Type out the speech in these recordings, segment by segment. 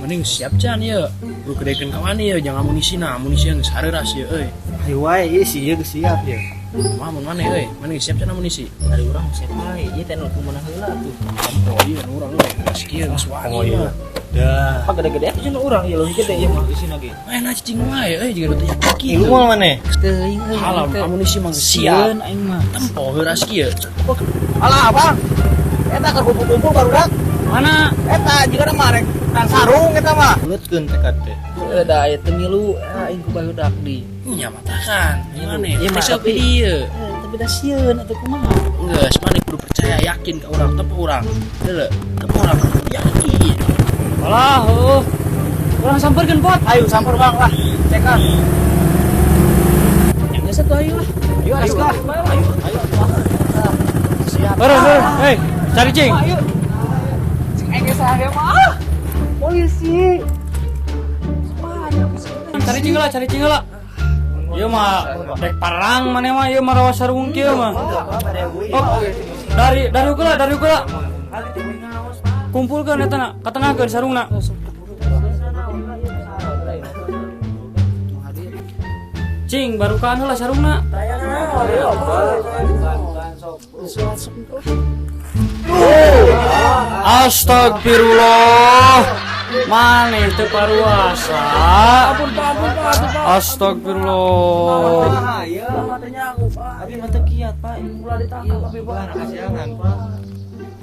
Mending siap can ya. Bro kedekeun ka mana ya, jangan amunisi yang sareras ya Ayo wae ieu sih ieu siap ya. Mun mana mending siap can amunisi. Dari urang siap wae, ieu teh nu kumaha heula tuh. Oh iya urang geus kieu geus wani. Oh iya. Dah. Apa gede-gede atuh cenah urang ieu leuwih gede ieu mah isina ge. Nah cicing wae jiga nu teh yakin. Ieu moal maneh? Teuing Alam amunisi mah siap. aing mah. Tempo heuras kieu. Alah abang. Eta keur kumpul-kumpul barudak. Mana? Eta jigana mah rek dan sarung eta mah. Leutkeun tekad teh. Da aya teu milu aing ku barudak di. Nya matakan. Gimana? Ieu mah Tapi tapi dieu. tapi da sieun atuh kumaha? Geus mana kudu percaya yakin ka urang tempo urang. Heula. Tempo urang yakin. Alah, urang sampeurkeun pot. Ayo samper bang lah. Cekan. Yang geus atuh ayo lah. Ayo lah. Ayo. Siap. Hei, cari cing. Ayo. Cing aing geus saha mah. Polisi. Cari cing heula. Ieu mah dek parang maneh mah ieu mah rawas sarung kieu mah. Oh, dari heula. Kumpulkeun eta na, katengahkeun sarungna. Cing, barukan heula sarungna. Astagfirullah. Maneh teu paruasa. Ampun Pak. Astagfirullah. Abi mah teu kiat, Pak. Ulah ditangkap abi Pak. Kasihan, Pak.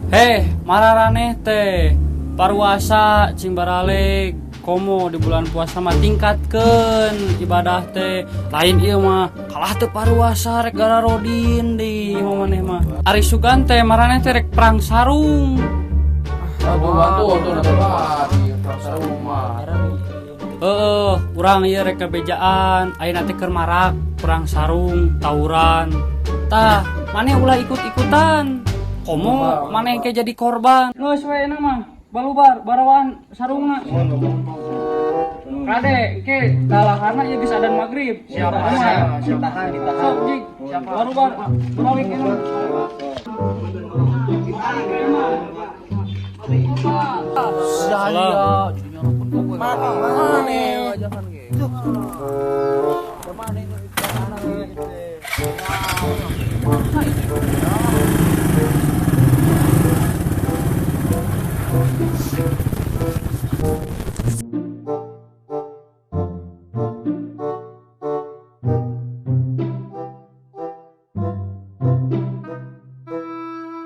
Heh, mararaneh teh paruasa cing baralik komo di bulan puasa mah tingkatkeun ibadah teh. Lain ieu mah kalah teu paruasa rek gara rodin di maneh mah. Ari sugan teh maraneh teh rek perang sarung. Bantu perang sarung mah. Urang ieu rek kabejaan, ayeuna teh keur marak perang sarung, tawuran. Tah, maneh ulah ikut-ikutan. Komo maneh engke jadi korban. Geus we euna mah, balubar barawan sarungna. Kade, engke dalaharna ieu geus adzan magrib. Siap. Ditahan. Sok jig, balubar balik euna. Saya jadi nyorokun kowe. Mana